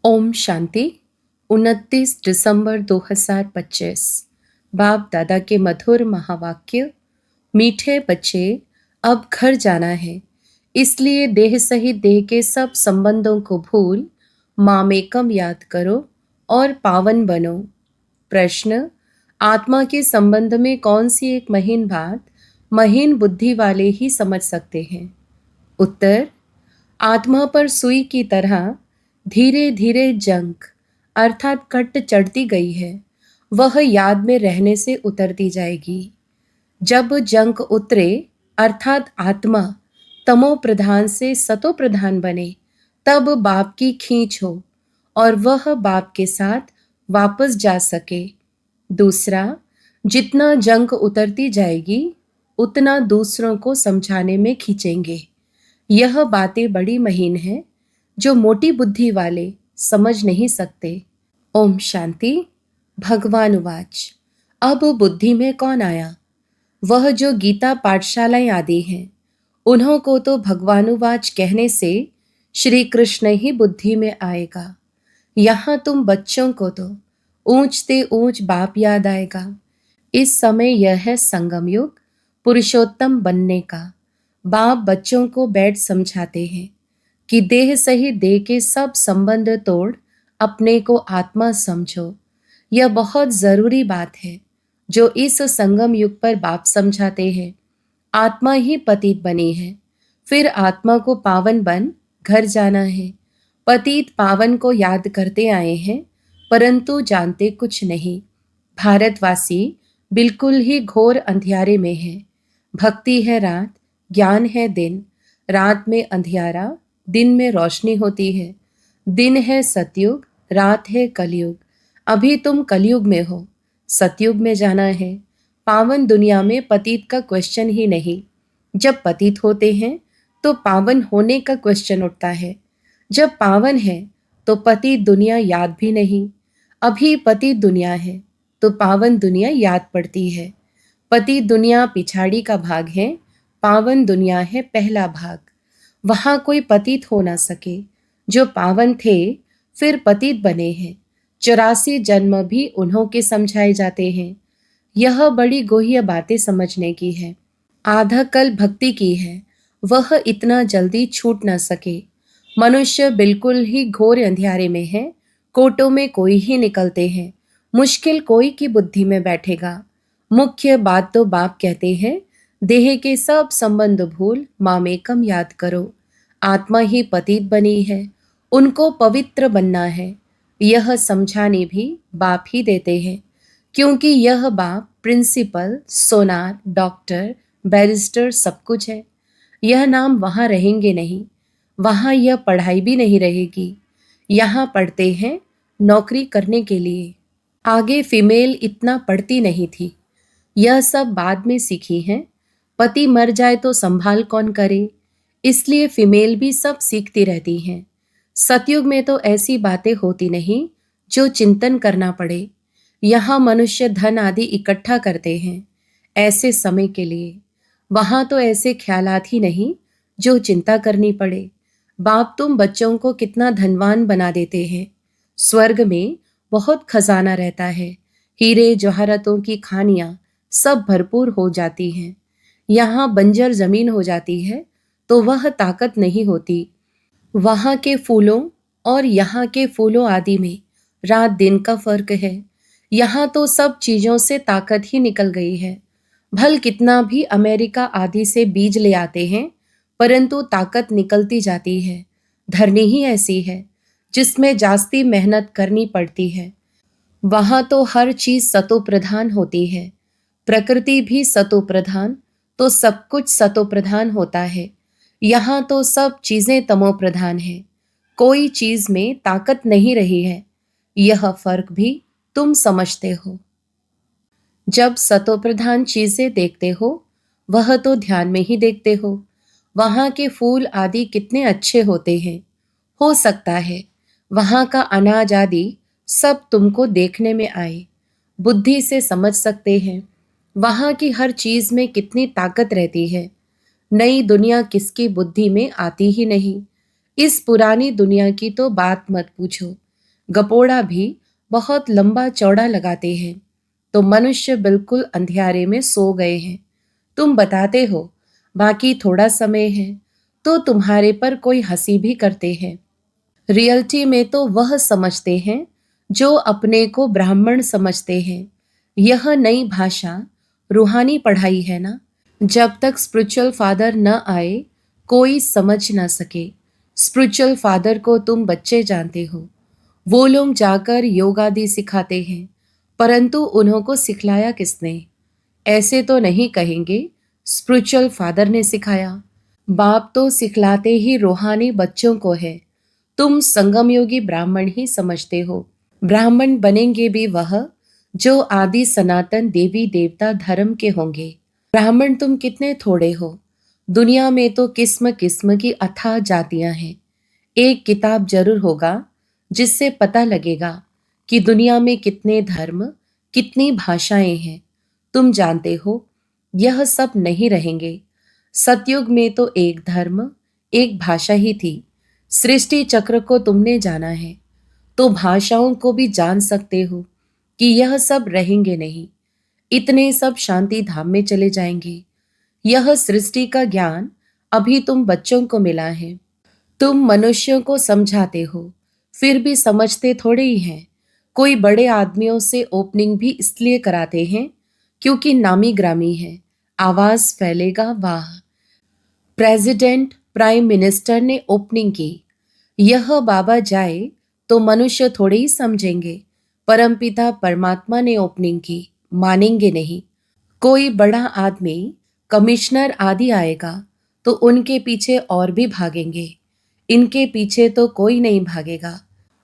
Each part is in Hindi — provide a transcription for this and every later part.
ओम शांति। 29 दिसंबर 2025। बाप दादा के मधुर महावाक्य। मीठे बच्चे, अब घर जाना है, इसलिए देह सहित देह के सब संबंधों को भूल मामेकम याद करो और पावन बनो। प्रश्न: आत्मा के संबंध में कौन सी एक महीन बात महीन बुद्धि वाले ही समझ सकते हैं? उत्तर: आत्मा पर सुई की तरह धीरे धीरे जंक अर्थात कट चढ़ती गई है, वह याद में रहने से उतरती जाएगी। जब जंक उतरे अर्थात आत्मा तमो प्रधान से सतो प्रधान बने, तब बाप की खींच हो और वह बाप के साथ वापस जा सके। दूसरा, जितना जंक उतरती जाएगी उतना दूसरों को समझाने में खींचेंगे। यह बातें बड़ी महीन हैं जो मोटी बुद्धि वाले समझ नहीं सकते। ओम शांति। भगवान उवाच: अब बुद्धि में कौन आया? वह जो गीता पाठशालाएं आदि हैं, उन्हों को तो भगवानुवाच कहने से श्री कृष्ण ही बुद्धि में आएगा। यहाँ तुम बच्चों को तो ऊंचते ऊंच बाप याद आएगा। इस समय यह है संगम युग, पुरुषोत्तम बनने का। बाप बच्चों को बैठ समझाते हैं कि देह सहित देह के सब संबंध तोड़ अपने को आत्मा समझो। यह बहुत जरूरी बात है जो इस संगम युग पर बाप समझाते हैं। आत्मा ही पतित बनी है, फिर आत्मा को पावन बन घर जाना है। पतित पावन को याद करते आए हैं, परंतु जानते कुछ नहीं। भारतवासी बिल्कुल ही घोर अंधियारे में है। भक्ति है रात, ज्ञान है दिन। रात में अंधियारा, दिन में रोशनी होती है। दिन है सतयुग, रात है कलयुग। अभी तुम कलयुग में हो, सतयुग में जाना है। पावन दुनिया में पतित का क्वेश्चन ही नहीं। जब पतित होते हैं तो पावन होने का क्वेश्चन उठता है। जब पावन है तो पतित दुनिया याद भी नहीं। अभी पतित दुनिया है तो पावन दुनिया याद पड़ती है। पतित दुनिया पिछाड़ी का भाग है, पावन दुनिया है पहला भाग। वहां कोई पतित हो ना सके। जो पावन थे फिर पतित बने हैं। 84 जन्म भी उन्हों के समझाए जाते हैं। यह बड़ी गोह्य बातें समझने की है। आधा कल भक्ति की है, वह इतना जल्दी छूट न सके। मनुष्य बिल्कुल ही घोर अंधियारे में है। कोटों में कोई ही निकलते हैं, मुश्किल कोई की बुद्धि में बैठेगा। मुख्य बात तो बाप कहते हैं, देह के सब संबंध भूल मामेकम याद करो। आत्मा ही पतित बनी है, उनको पवित्र बनना है। यह समझाने भी बाप ही देते हैं, क्योंकि यह बाप प्रिंसिपल, सोनार, डॉक्टर, बैरिस्टर सब कुछ है। यह नाम वहाँ रहेंगे नहीं, वहाँ यह पढ़ाई भी नहीं रहेगी। यहाँ पढ़ते हैं नौकरी करने के लिए। आगे फीमेल इतना पढ़ती नहीं थी, यह सब बाद में सीखी हैं। पति मर जाए तो संभाल कौन करे, इसलिए फीमेल भी सब सीखती रहती हैं। सतयुग में तो ऐसी बातें होती नहीं जो चिंतन करना पड़े। यहाँ मनुष्य धन आदि इकट्ठा करते हैं ऐसे समय के लिए। वहां तो ऐसे ख्यालात ही नहीं जो चिंता करनी पड़े। बाप तुम बच्चों को कितना धनवान बना देते हैं। स्वर्ग में बहुत खजाना रहता है, हीरे जवाहरातों की खानियां सब भरपूर हो जाती हैं। यहाँ बंजर जमीन हो जाती है तो वह ताकत नहीं होती। वहाँ के फूलों और यहाँ के फूलों आदि में रात दिन का फर्क है। यहाँ तो सब चीजों से ताकत ही निकल गई है। भल कितना भी अमेरिका आदि से बीज ले आते हैं, परंतु ताकत निकलती जाती है। धरनी ही ऐसी है जिसमें जास्ती मेहनत करनी पड़ती है। वहां तो हर चीज सतो प्रधान होती है। प्रकृति भी सतो प्रधान, तो सब कुछ सतो प्रधान होता है। यहाँ तो सब चीजें तमो प्रधान है। कोई चीज में ताकत नहीं रही है। यह फर्क भी तुम समझते हो। जब सतो प्रधान चीजें देखते हो, वह तो ध्यान में ही देखते हो। वहां के फूल आदि कितने अच्छे होते हैं। हो सकता है वहां का अनाज आदि सब तुमको देखने में आए। बुद्धि से समझ सकते हैं वहां की हर चीज में कितनी ताकत रहती है। नई दुनिया किसकी बुद्धि में आती ही नहीं। इस पुरानी दुनिया की तो बात मत पूछो, गपोड़ा भी बहुत लंबा चौड़ा लगाते हैं, तो मनुष्य बिल्कुल अंधियारे में सो गए हैं। तुम बताते हो बाकी थोड़ा समय है, तो तुम्हारे पर कोई हंसी भी करते हैं। रियलिटी में तो वह समझते हैं जो अपने को ब्राह्मण समझते हैं। यह नई भाषा रूहानी पढ़ाई है ना। जब तक स्पिरिचुअल फादर न आए कोई समझ ना सके। स्पिरिचुअल फादर को तुम बच्चे जानते हो, वो लोग जाकर योग आदि सिखाते हैं, परंतु उन्हों को सिखलाया किसने? ऐसे तो नहीं कहेंगे स्पिरिचुअल फादर ने सिखाया। बाप तो सिखलाते ही रूहानी बच्चों को है। तुम संगम योगी ब्राह्मण ही समझते हो। ब्राह्मण बनेंगे भी वह जो आदि सनातन देवी देवता धर्म के होंगे। ब्राह्मण तुम कितने थोड़े हो। दुनिया में तो किस्म किस्म की अथाह जातियां हैं। एक किताब जरूर होगा जिससे पता लगेगा कि दुनिया में कितने धर्म, कितनी भाषाएं हैं। तुम जानते हो यह सब नहीं रहेंगे। सतयुग में तो एक धर्म, एक भाषा ही थी। सृष्टि चक्र को तुमने जाना है, तो भाषाओं को भी जान सकते हो कि यह सब रहेंगे नहीं। इतने सब शांति धाम में चले जाएंगे। यह सृष्टि का ज्ञान अभी तुम बच्चों को मिला है। तुम मनुष्यों को समझाते हो, फिर भी समझते थोड़े ही हैं। कोई बड़े आदमियों से ओपनिंग भी इसलिए कराते हैं क्योंकि नामी ग्रामी है, आवाज फैलेगा वाह। प्रेसिडेंट, प्राइम मिनिस्टर ने ओपनिंग की। यह बाबा जाए तो मनुष्य थोड़े ही समझेंगे। परमपिता परमात्मा ने ओपनिंग की, मानेंगे नहीं। कोई बड़ा आदमी, कमिश्नर आदि आएगा तो उनके पीछे और भी भागेंगे। इनके पीछे तो कोई नहीं भागेगा।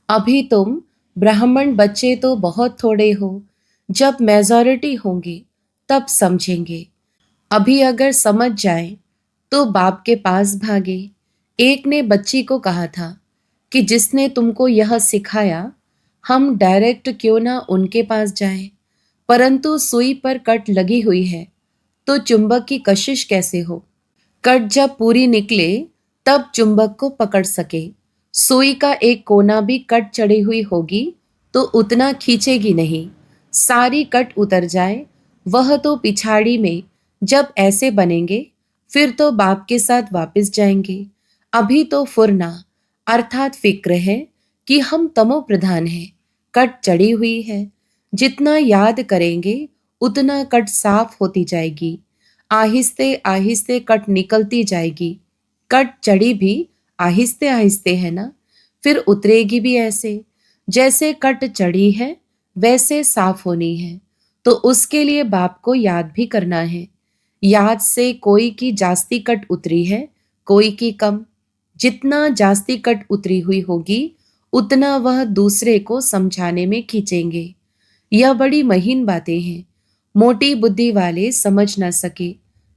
अभी तुम ब्राह्मण बच्चे तो बहुत थोड़े हो। जब मेजॉरिटी होंगे तब समझेंगे। अभी अगर समझ जाए तो बाप के पास भागे। एक ने बच्ची को कहा था कि जिसने तुमको यह सिखाया, हम डायरेक्ट क्यों ना उनके पास जाएं। परंतु सुई पर कट लगी हुई है, तो चुंबक की कशिश कैसे हो? कट जब पूरी निकले तब चुंबक को पकड़ सके। सुई का एक कोना भी कट चढ़ी हुई होगी तो उतना खींचेगी नहीं। सारी कट उतर जाए, वह तो पिछाड़ी में जब ऐसे बनेंगे फिर तो बाप के साथ वापस जाएंगे। अभी तो फुरना अर्थात फिक्र है कि हम तमो प्रधान हैं, कट चढ़ी हुई है। जितना याद करेंगे उतना कट साफ होती जाएगी। आहिस्ते आहिस्ते कट निकलती जाएगी। कट चढ़ी भी आहिस्ते आहिस्ते है ना, फिर उतरेगी भी ऐसे। जैसे कट चढ़ी है वैसे साफ होनी है, तो उसके लिए बाप को याद भी करना है। याद से कोई की जास्ती कट उतरी है, कोई की कम। जितना जास्ती कट उतरी हुई होगी उतना वह दूसरे को समझाने में खींचेंगे। यह बड़ी महीन बातें हैं, मोटी बुद्धि वाले समझ ना सके।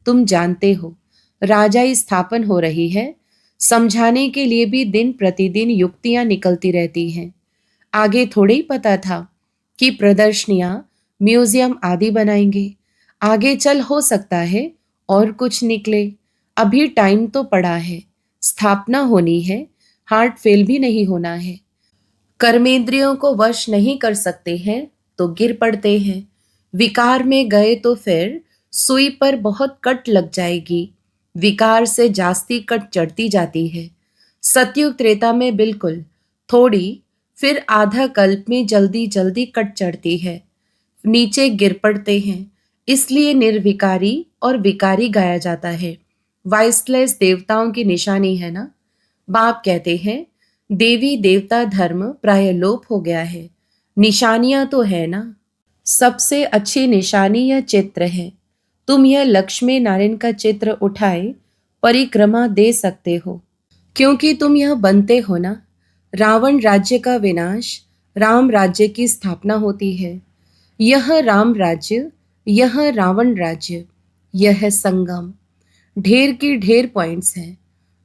तुम जानते हो राजाई स्थापन हो रही है, समझाने के लिए भी दिन प्रतिदिन युक्तियां निकलती रहती हैं। आगे थोड़े ही पता था कि प्रदर्शनियां, म्यूजियम आदि बनाएंगे। आगे चल हो सकता है और कुछ निकले। अभी टाइम तो पड़ा है, स्थापना होनी है, हार्ट फेल भी नहीं होना है। कर्मेंद्रियों को वश नहीं कर सकते हैं तो गिर पड़ते हैं। विकार में गए तो फिर सुई पर बहुत कट लग जाएगी। विकार से जास्ती कट चढ़ती जाती है। सतयुग त्रेता में बिल्कुल थोड़ी, फिर आधा कल्प में जल्दी जल्दी कट चढ़ती है, नीचे गिर पड़ते हैं। इसलिए निर्विकारी और विकारी गाया जाता है। वाइसलेस देवताओं की निशानी है ना। बाप कहते हैं देवी देवता धर्म प्राय लोप हो गया है। निशानियां तो है ना। सबसे अच्छी निशानी यह चित्र है। तुम यह लक्ष्मी नारायण का चित्र उठाए परिक्रमा दे सकते हो, क्योंकि तुम यह बनते हो ना। रावण राज्य का विनाश, राम राज्य की स्थापना होती है। यह राम राज्य, यह रावण राज्य, यह है संगम। ढेर की ढेर पॉइंट्स हैं।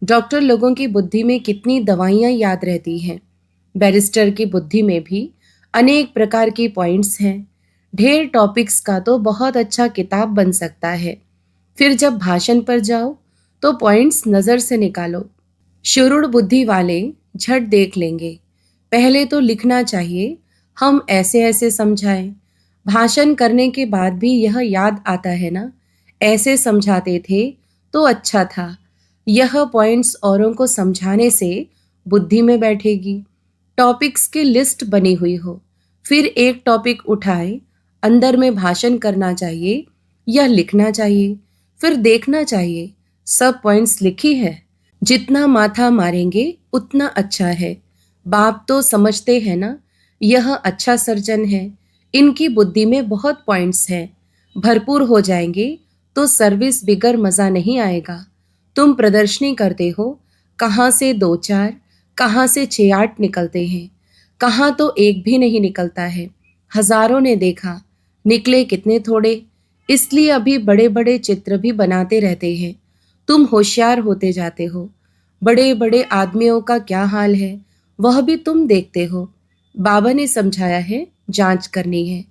डॉक्टर लोगों की बुद्धि में कितनी दवाइयां याद रहती हैं, बैरिस्टर की बुद्धि में भी अनेक प्रकार की पॉइंट्स हैं। ढेर टॉपिक्स का तो बहुत अच्छा किताब बन सकता है। फिर जब भाषण पर जाओ तो पॉइंट्स नज़र से निकालो। शुरुड़ बुद्धि वाले झट देख लेंगे। पहले तो लिखना चाहिए, हम ऐसे ऐसे समझाएं। भाषण करने के बाद भी यह याद आता है ना, ऐसे समझाते थे तो अच्छा था। यह पॉइंट्स औरों को समझाने से बुद्धि में बैठेगी। टॉपिक्स की लिस्ट बनी हुई हो, फिर एक टॉपिक उठाए, अंदर में भाषण करना चाहिए या लिखना चाहिए, फिर देखना चाहिए सब पॉइंट्स लिखी है। जितना माथा मारेंगे उतना अच्छा है। बाप तो समझते हैं ना, यह अच्छा सर्जन है, इनकी बुद्धि में बहुत पॉइंट्स हैं। भरपूर हो जाएंगे तो सर्विस बिगर मज़ा नहीं आएगा। तुम प्रदर्शनी करते हो, कहाँ से दो चार, कहाँ से छः आठ निकलते हैं, कहाँ तो एक भी नहीं निकलता है। हजारों ने देखा, निकले कितने थोड़े। इसलिए अभी बड़े बड़े चित्र भी बनाते रहते हैं। तुम होशियार होते जाते हो। बड़े बड़े आदमियों का क्या हाल है वह भी तुम देखते हो। बाबा ने समझाया है, जांच करनी है।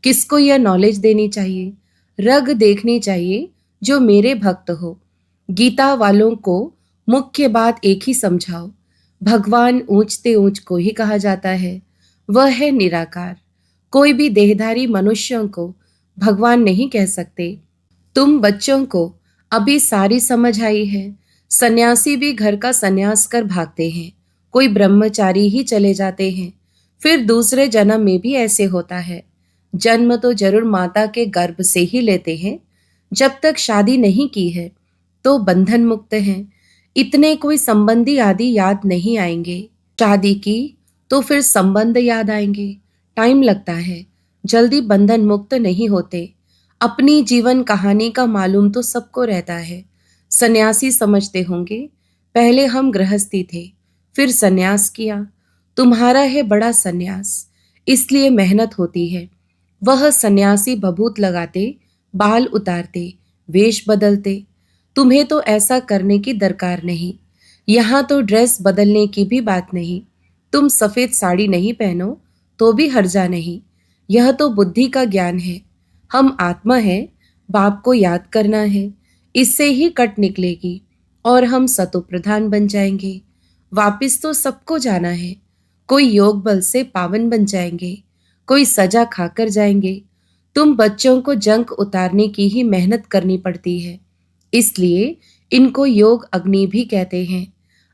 किसको यह नॉलेज देनी चाहिए, रग देखनी चाहिए जो मेरे भक्त हो। गीता वालों को मुख्य बात एक ही समझाओ। भगवान ऊंचते ऊंच को ही कहा जाता है, वह है निराकार। कोई भी देहधारी मनुष्यों को भगवान नहीं कह सकते। तुम बच्चों को अभी सारी समझ आई है। सन्यासी भी घर का सन्यास कर भागते हैं, कोई ब्रह्मचारी ही चले जाते हैं। फिर दूसरे जन्म में भी ऐसे होता है। जन्म तो जरूर माता के गर्भ से ही लेते हैं। जब तक शादी नहीं की है तो बंधन मुक्त हैं। इतने कोई संबंधी आदि याद नहीं आएंगे। शादी की तो फिर संबंध याद आएंगे। टाइम लगता है, जल्दी बंधन मुक्त नहीं होते। अपनी जीवन कहानी का मालूम तो सबको रहता है। सन्यासी समझते होंगे, पहले हम गृहस्थी थे, फिर सन्यास किया। तुम्हारा है बड़ा सन्यास, इसलिए मेहनत होती है। वह सन्यासी भभूत लगाते, बाल उतारते, वेश बदलते। तुम्हें तो ऐसा करने की दरकार नहीं। यहाँ तो ड्रेस बदलने की भी बात नहीं। तुम सफेद साड़ी नहीं पहनो तो भी हर्जा नहीं। यह तो बुद्धि का ज्ञान है। हम आत्मा है, बाप को याद करना है, इससे ही कट निकलेगी और हम सतो प्रधान बन जाएंगे। वापिस तो सबको जाना है। कोई योग बल से पावन बन जाएंगे, कोई सजा खाकर जाएंगे। तुम बच्चों को जंक उतारने की ही मेहनत करनी पड़ती है, इसलिए इनको योग अग्नि भी कहते हैं।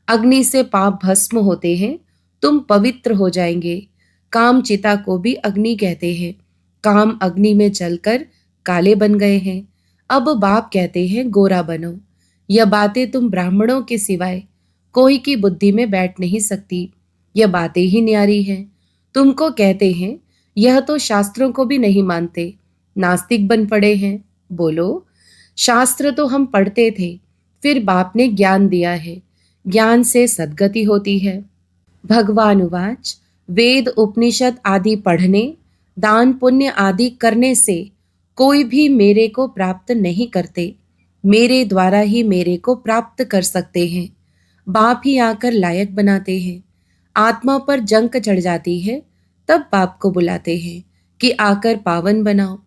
अग्नि से पाप भस्म होते हैं, तुम पवित्र हो जाएंगे। काम चिता को भी अग्नि कहते हैं। काम अग्नि में जलकर काले बन गए हैं। अब बाप कहते हैं गोरा बनो। यह बातें तुम ब्राह्मणों के सिवाय कोई की बुद्धि में बैठ नहीं सकती। यह बातें ही न्यारी हैं। तुमको कहते हैं, यह तो शास्त्रों को भी नहीं मानते, नास्तिक बन पड़े हैं। बोलो, शास्त्र तो हम पढ़ते थे, फिर बाप ने ज्ञान दिया है, ज्ञान से सद्गति होती है। भगवान उवाच, वेद उपनिषद आदि पढ़ने, दान पुण्य आदि करने से कोई भी मेरे को प्राप्त नहीं करते। मेरे द्वारा ही मेरे को प्राप्त कर सकते हैं। बाप ही आकर लायक बनाते हैं। आत्मा पर जंक चढ़ जाती है, तब बाप को बुलाते हैं कि आकर पावन बनाओ।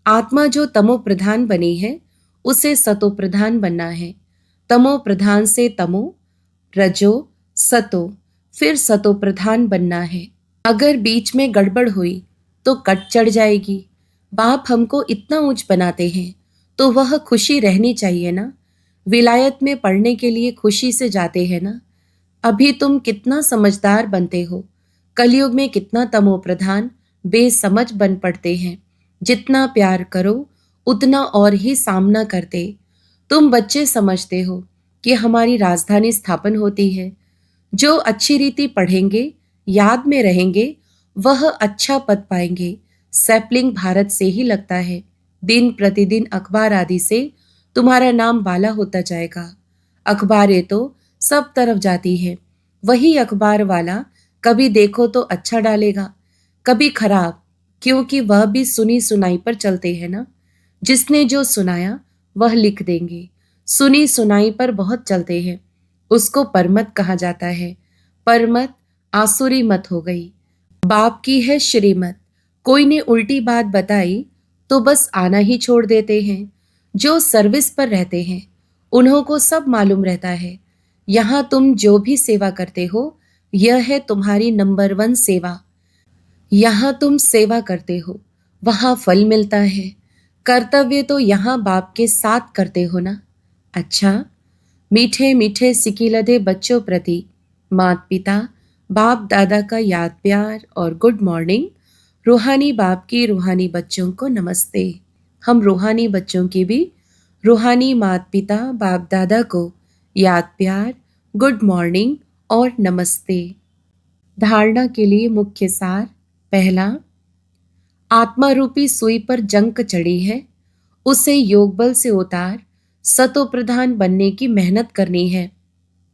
आत्मा जो तमो प्रधान बनी है, उसे सतो प्रधान बनना है। तमो प्रधान से तमो, रजो, सतो, फिर सतो प्रधान बनना है। अगर बीच में गड़बड़ हुई तो कट चढ़ जाएगी। बाप हमको इतना ऊंच बनाते हैं तो वह खुशी रहनी चाहिए ना। विलायत में पढ़ने के लिए खुशी से जाते हैं ना। अभी तुम कितना समझदार बनते हो, कलयुग में कितना तमो प्रधान बेसमझ बन पड़ते हैं। जितना प्यार करो उतना और ही सामना करते। तुम बच्चे समझते हो कि हमारी राजधानी स्थापन होती है। जो अच्छी रीति पढ़ेंगे, याद में रहेंगे, वह अच्छा पद पाएंगे। सैपलिंग भारत से ही लगता है। दिन प्रतिदिन अखबार आदि से तुम्हारा नाम बाला होता जाएगा। अखबारें तो सब तरफ जाती है। वही अखबार वाला कभी देखो तो अच्छा डालेगा, कभी खराब, क्योंकि वह भी सुनी सुनाई पर चलते हैं ना। जिसने जो सुनाया वह लिख देंगे। सुनी सुनाई पर बहुत चलते हैं, उसको परमत कहा जाता है। परमत आसुरी मत हो गई। बाप की है श्रीमत। कोई ने उल्टी बात बताई तो बस आना ही छोड़ देते हैं। जो सर्विस पर रहते हैं उन्हों को सब मालूम रहता है। यहाँ तुम जो भी सेवा करते हो, यह है तुम्हारी नंबर 1 सेवा। यहाँ तुम सेवा करते हो, वहाँ फल मिलता है। कर्तव्य तो यहाँ बाप के साथ करते हो ना। अच्छा, मीठे मीठे सिकिलधे बच्चों प्रति माता पिता बाप दादा का याद प्यार और गुड मॉर्निंग। रूहानी बाप की रूहानी बच्चों को नमस्ते। हम रूहानी बच्चों की भी रूहानी माता पिता बाप दादा को याद प्यार, गुड मॉर्निंग और नमस्ते। धारणा के लिए मुख्य सार। पहला, आत्मा रूपी सुई पर जंक चढ़ी है, उसे योग बल से उतार सतो प्रधान बनने की मेहनत करनी है।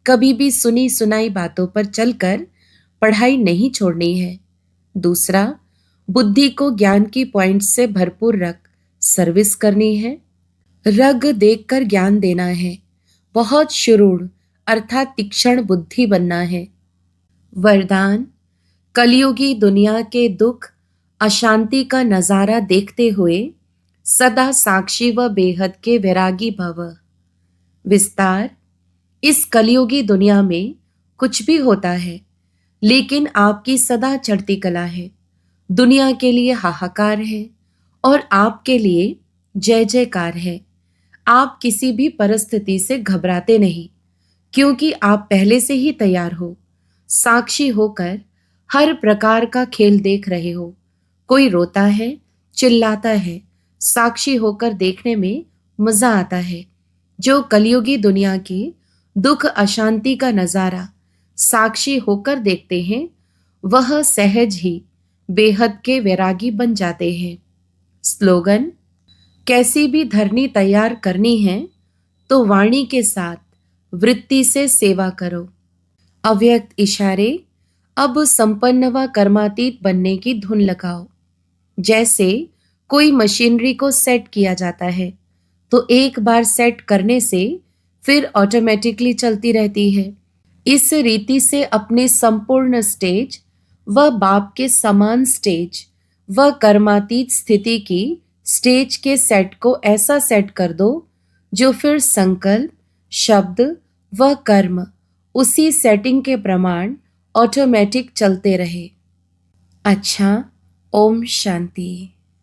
कभी भी सुनी सुनाई बातों पर चलकर पढ़ाई नहीं छोड़नी है। दूसरा, बुद्धि को ज्ञान की पॉइंट से भरपूर रख सर्विस करनी है। रग देखकर ज्ञान देना है। बहुत शुरूढ़ अर्थात तीक्ष्ण बुद्धि बनना है। वरदान, कलयुगी दुनिया के दुख अशांति का नजारा देखते हुए सदा साक्षी व बेहद के वैरागी भव। विस्तार, इस कलयुगी दुनिया में कुछ भी होता है, लेकिन आपकी सदा चढ़ती कला है। दुनिया के लिए हाहाकार है और आपके लिए जय जयकार है। आप किसी भी परिस्थिति से घबराते नहीं, क्योंकि आप पहले से ही तैयार हो। साक्षी होकर हर प्रकार का खेल देख रहे हो। कोई रोता है, चिल्लाता है, साक्षी होकर देखने में मजा आता है। जो कलयुगी दुनिया की दुख अशांति का नजारा साक्षी होकर देखते हैं, वह सहज ही बेहद के वैरागी बन जाते हैं। स्लोगन, कैसी भी धरनी तैयार करनी है तो वाणी के साथ वृत्ति से सेवा करो। अव्यक्त इशारे, अब संपन्न व कर्मातीत बनने की धुन लगाओ। जैसे कोई मशीनरी को सेट किया जाता है तो एक बार सेट करने से फिर ऑटोमेटिकली चलती रहती है। इस रीति से अपने संपूर्ण स्टेज व बाप के समान स्टेज व कर्मातीत स्थिति की स्टेज के सेट को ऐसा सेट कर दो जो फिर संकल्प, शब्द व कर्म उसी सेटिंग के प्रमाण ऑटोमेटिक चलते रहे। अच्छा, ओम शांति।